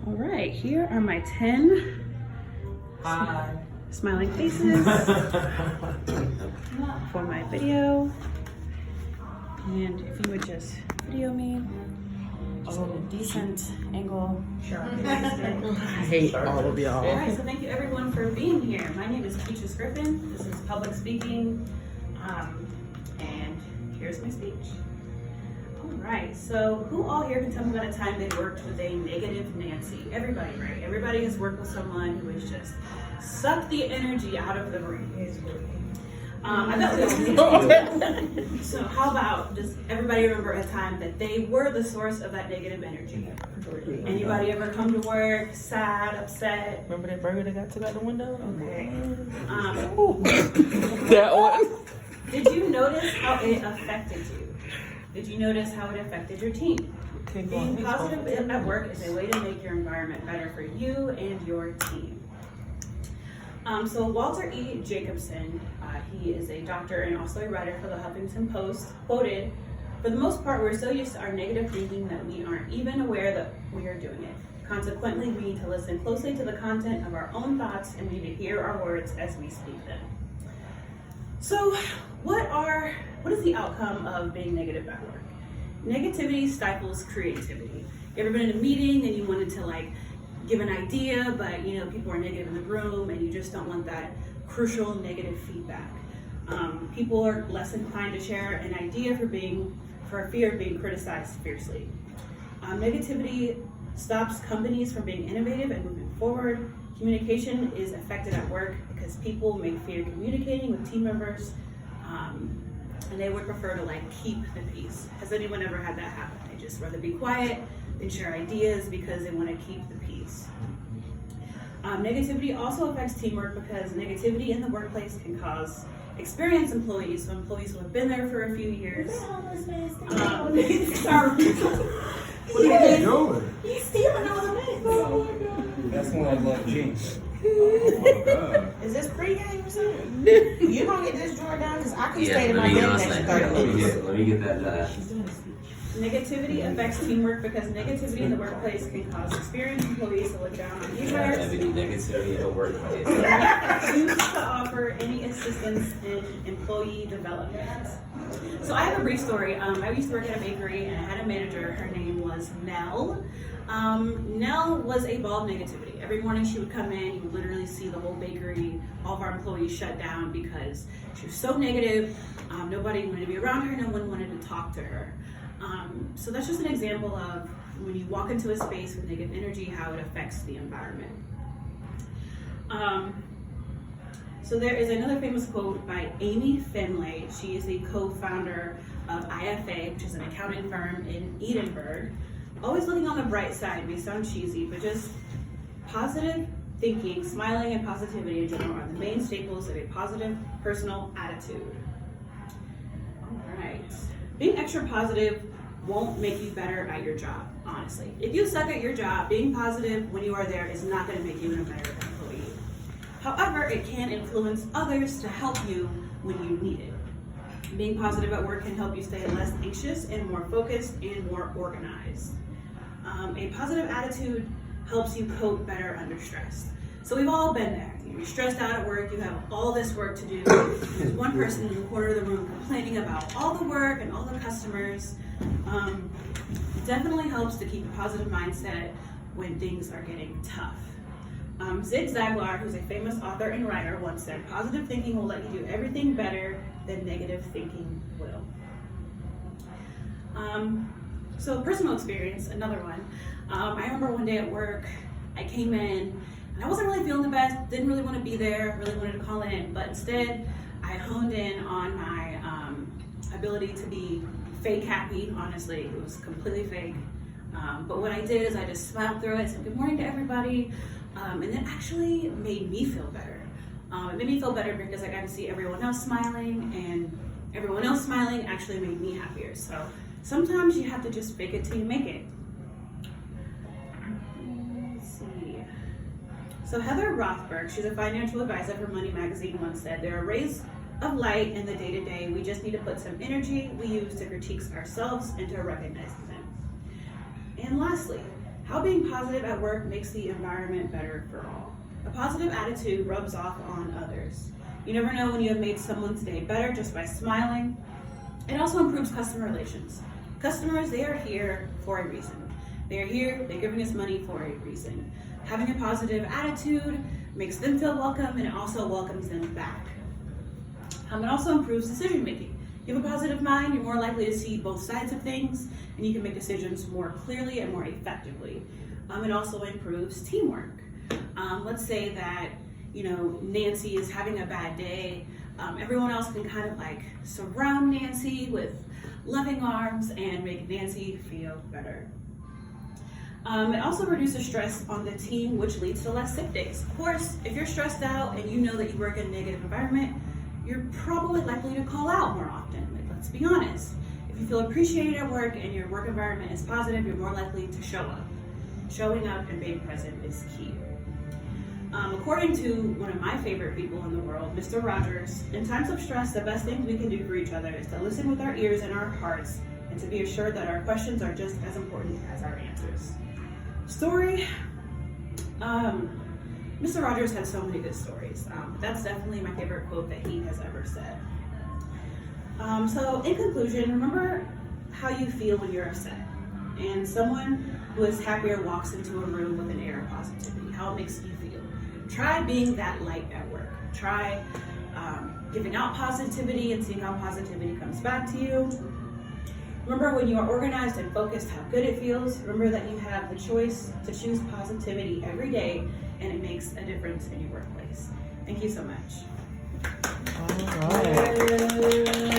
All right, here are my 10 smiling faces for my video. And if you would just video me, just at a decent angle. I hate all of y'all. All right, so thank you everyone for being here. My name is Griffin. This is public speaking, and here's my speech. All right, so who all here can tell me about a time they worked with a negative Nancy? Everybody, right? Everybody has worked with someone who has just sucked the energy out of the room. I bet we So how about, does everybody remember a time that they were the source of that negative energy? Anybody ever come to work sad, upset? Remember that burger that got took out the window? Okay. That one. Did you notice how it affected you? Did you notice how it affected your team? Being positive at work is a way to make your environment better for you and your team. So Walter E. Jacobson, he is a doctor and also a writer for the Huffington Post, quoted, "For the most part, we're so used to our negative thinking that we aren't even aware that we are doing it. Consequently, we need to listen closely to the content of our own thoughts, and we need to hear our words as we speak them." So what is the outcome of being negative at work? Negativity stifles creativity. You ever been in a meeting and you wanted to give an idea, but people are negative in the room and you just don't want that crucial negative feedback. People are less inclined to share an idea for fear of being criticized fiercely. Negativity stops companies from being innovative and moving forward. Communication is affected at work because people may fear communicating with team members, and they would prefer to keep the peace. Has anyone ever had that happen? They just rather be quiet than share ideas because they want to keep the peace. Negativity also affects teamwork because negativity in the workplace can cause experienced employees, so employees who have been there for a few years. What are you doing? He's stealing all the minutes. That's one of like jeans. Is this pregame or something? You gonna get this drawer down? Because I can stay in my bed next 30 minutes. Let me get that done. Negativity affects teamwork because negativity in the workplace can cause experienced employees to look down on new hires, Negativity in the workplace. refuse to offer any assistance in employee development. So I have a brief story. I used to work at a bakery and I had a manager. Her name was Nell. Nell was a ball of negativity. Every morning she would come in, you would literally see the whole bakery, all of our employees shut down because she was so negative. Nobody wanted to be around her, no one wanted to talk to her. So that's just an example of when you walk into a space with negative energy, how it affects the environment. So there is another famous quote by Amy Finlay. She is the co-founder of IFA, which is an accounting firm in Edinburgh. Always looking on the bright side may sound cheesy, but just positive thinking, smiling, and positivity in general are the main staples of a positive personal attitude. All right. Being extra positive won't make you better at your job, honestly. If you suck at your job, being positive when you are there is not going to make you a better employee. However, it can influence others to help you when you need it. Being positive at work can help you stay less anxious and more focused and more organized. A positive attitude helps you cope better under stress. So we've all been there. You're stressed out at work, you have all this work to do. There's one person in the corner of the room complaining about all the work and all the customers. It definitely helps to keep a positive mindset when things are getting tough. Zig Ziglar, who's a famous author and writer, once said, "Positive thinking will let you do everything better than negative thinking will." So personal experience, another one. I remember one day at work, I came in, and I wasn't really feeling the best, didn't really want to be there, really wanted to call in, but instead I honed in on my ability to be fake happy. Honestly, it was completely fake. But what I did is I just smiled through it, said good morning to everybody, and it actually made me feel better. It made me feel better because I got to see everyone else smiling, and everyone else smiling actually made me happier. So sometimes you have to just fake it till you make it. Let's see. So Heather Rothberg, she's a financial advisor for Money Magazine, once said, "There are rays of light in the day-to-day. We just need to put some energy we use to critique ourselves and to recognize them." And lastly, How being positive at work makes the environment better for all. A positive attitude rubs off on others. You never know when you have made someone's day better just by smiling. It also improves customer relations. Customers, they are here for a reason. They are here, they're giving us money for a reason. Having a positive attitude makes them feel welcome, and it also welcomes them back. It also improves decision making. You have a positive mind, you're more likely to see both sides of things, and you can make decisions more clearly and more effectively. It also improves teamwork. Let's say that, Nancy is having a bad day. Everyone else can kind of like surround Nancy with loving arms and make Nancy feel better. It also reduces stress on the team, which leads to less sick days. Of course, if you're stressed out and you know that you work in a negative environment, you're probably likely to call out more often. Let's be honest. If you feel appreciated at work and your work environment is positive, you're more likely to show up. Showing up and being present is key. According to one of my favorite people in the world, Mr. Rogers, in times of stress, the best thing we can do for each other is to listen with our ears and our hearts, and to be assured that our questions are just as important as our answers. Story. Mr. Rogers had so many good stories. That's definitely my favorite quote that he has ever said. So in conclusion, remember how you feel when you're upset. And someone who is happier walks into a room with an air of positivity, how it makes you feel. Try being that light at work. Try giving out positivity and seeing how positivity comes back to you. Remember, when you are organized and focused, how good it feels. Remember that you have the choice to choose positivity every day, and it makes a difference in your workplace. Thank you so much. All right.